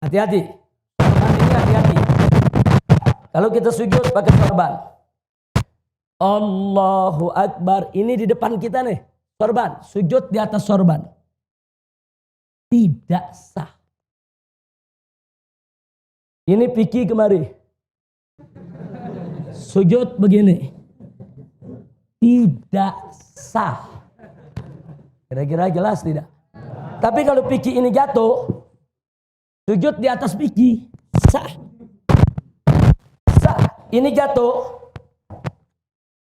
Hati-hati. Sorban ini hati-hati. Kalau kita sujud pakai sorban. Allahu Akbar. Ini di depan kita nih. Sorban. Sujud di atas sorban. Tidak sah. Ini Piki kemari. Sujud begini. Tidak sah. Kira-kira jelas tidak? Tapi kalau Piki ini jatuh. Sujud di atas Piki. Sah. Sah. Ini jatuh.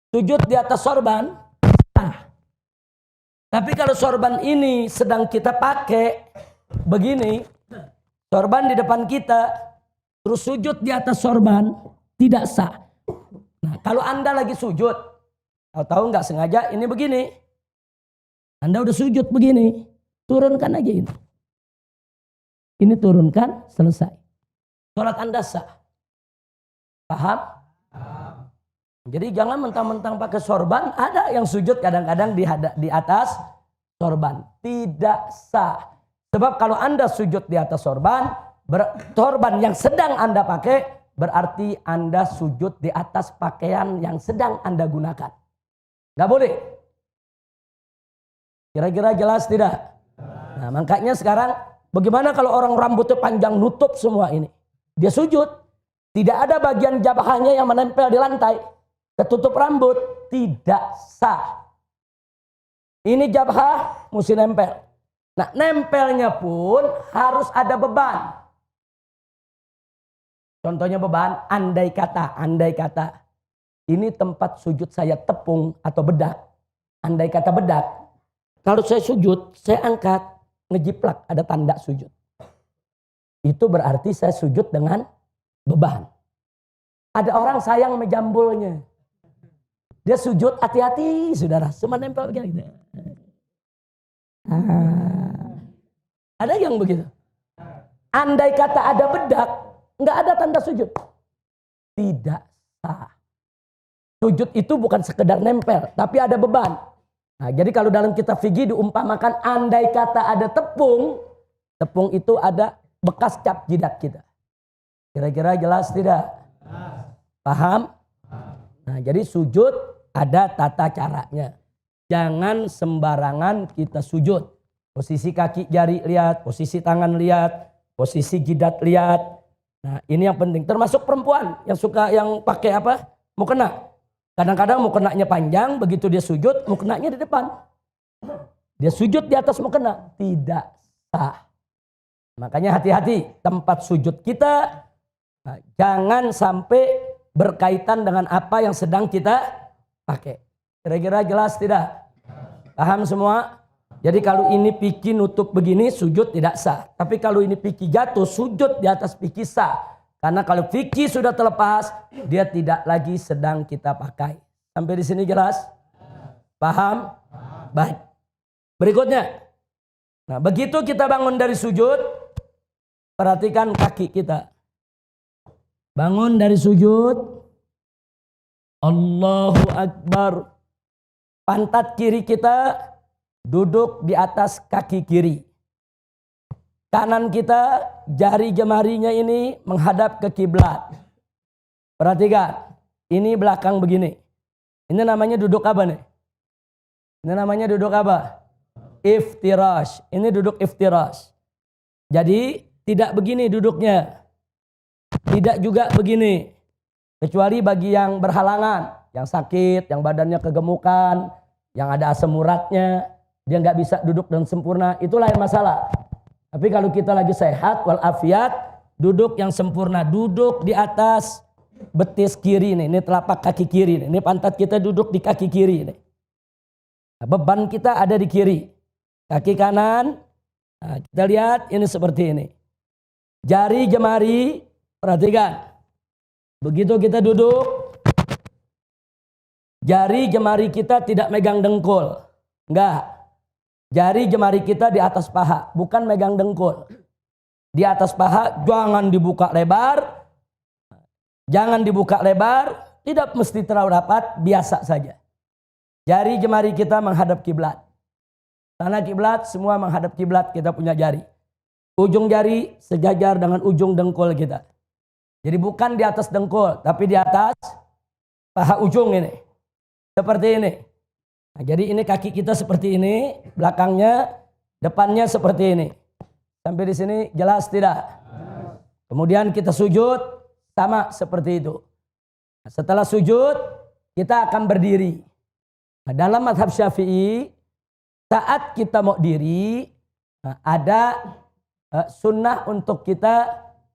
Sujud di atas sorban. Sah. Tapi kalau sorban ini sedang kita pakai. Begini. Sorban di depan kita. Terus sujud di atas sorban. Tidak sah. Nah, kalau Anda lagi sujud. Tahu-tahu nggak sengaja ini begini. Anda udah sujud begini. Turunkan aja ini. Ini turunkan, selesai. Sholat Anda sah. Paham? Jadi jangan mentang-mentang pakai sorban. Ada yang sujud kadang-kadang di atas sorban. Tidak sah. Sebab kalau Anda sujud di atas sorban. Sorban yang sedang Anda pakai. Berarti Anda sujud di atas pakaian yang sedang Anda gunakan. Gak boleh. Kira-kira jelas tidak? Nah, makanya sekarang. Bagaimana kalau orang rambutnya panjang nutup semua ini? Dia sujud. Tidak ada bagian jabahnya yang menempel di lantai. Ketutup rambut. Tidak sah. Ini jabah mesti nempel. Nah, nempelnya pun harus ada beban. Contohnya beban. Andai kata. Ini tempat sujud saya tepung atau bedak. Andai kata bedak. Kalau saya sujud, saya angkat. Ngejiplak, ada tanda sujud. Itu berarti saya sujud dengan beban. Ada orang sayang menjambulnya. Dia sujud hati-hati, saudara. Cuma nempel begini. Ada yang begitu. Andai kata ada bedak, nggak ada tanda sujud. Tidak sah. Sujud itu bukan sekedar nempel, tapi ada beban. Nah, jadi kalau dalam kitab fikih diumpamakan andai kata ada tepung, tepung itu ada bekas cap jidat kita. Kira-kira jelas tidak? Paham? Nah, jadi sujud ada tata caranya. Jangan sembarangan kita sujud. Posisi kaki jari lihat, posisi tangan lihat, posisi jidat lihat. Nah, ini yang penting. Termasuk perempuan yang suka yang pakai apa? Mukena. Kadang-kadang mukenanya panjang, begitu dia sujud, mukenanya di depan. Dia sujud di atas mukena. Tidak sah. Makanya hati-hati tempat sujud kita. Nah, jangan sampai berkaitan dengan apa yang sedang kita pakai. Kira-kira jelas tidak? Paham semua? Jadi kalau ini Piki nutup begini, sujud tidak sah. Tapi kalau ini Piki jatuh, sujud di atas Piki sah. Karena kalau fikih sudah terlepas, dia tidak lagi sedang kita pakai. Sampai di sini jelas? Paham? Baik. Berikutnya. Nah, begitu kita bangun dari sujud, perhatikan kaki kita. Bangun dari sujud. Allahu Akbar. Pantat kiri kita duduk di atas kaki kiri. Kanan kita, jari jemarinya ini menghadap ke kiblat. Perhatikan, ini belakang begini. Ini namanya duduk apa nih? Ini namanya duduk apa? Iftirash. Ini duduk iftirash. Jadi tidak begini duduknya. Tidak juga begini. Kecuali bagi yang berhalangan, yang sakit, yang badannya kegemukan, yang ada asam uratnya, dia nggak bisa duduk dengan sempurna, itu lain masalah. Tapi kalau kita lagi sehat walafiat, duduk yang sempurna, duduk di atas betis kiri nih, ini telapak kaki kiri nih, ini pantat kita duduk di kaki kiri nih. Nah, beban kita ada di kiri, kaki kanan. Nah, kita lihat ini seperti ini. Jari jemari, perhatikan. Begitu kita duduk, jari jemari kita tidak megang dengkul, enggak. Jari jemari kita di atas paha, bukan megang dengkul. Di atas paha, jangan dibuka lebar. Jangan dibuka lebar, tidak mesti terlalu rapat, biasa saja. Jari jemari kita menghadap kiblat. Tanah kiblat, semua menghadap kiblat, kita punya jari. ujung jari sejajar dengan ujung dengkul kita. Jadi bukan di atas dengkul, tapi di atas paha ujung ini. Seperti ini. Nah, jadi ini kaki kita seperti ini, belakangnya, depannya seperti ini. Sampai di sini jelas tidak? Kemudian kita sujud sama seperti itu. Nah, setelah sujud kita akan berdiri. Nah, dalam mazhab Syafi'i saat kita mau diri ada sunnah untuk kita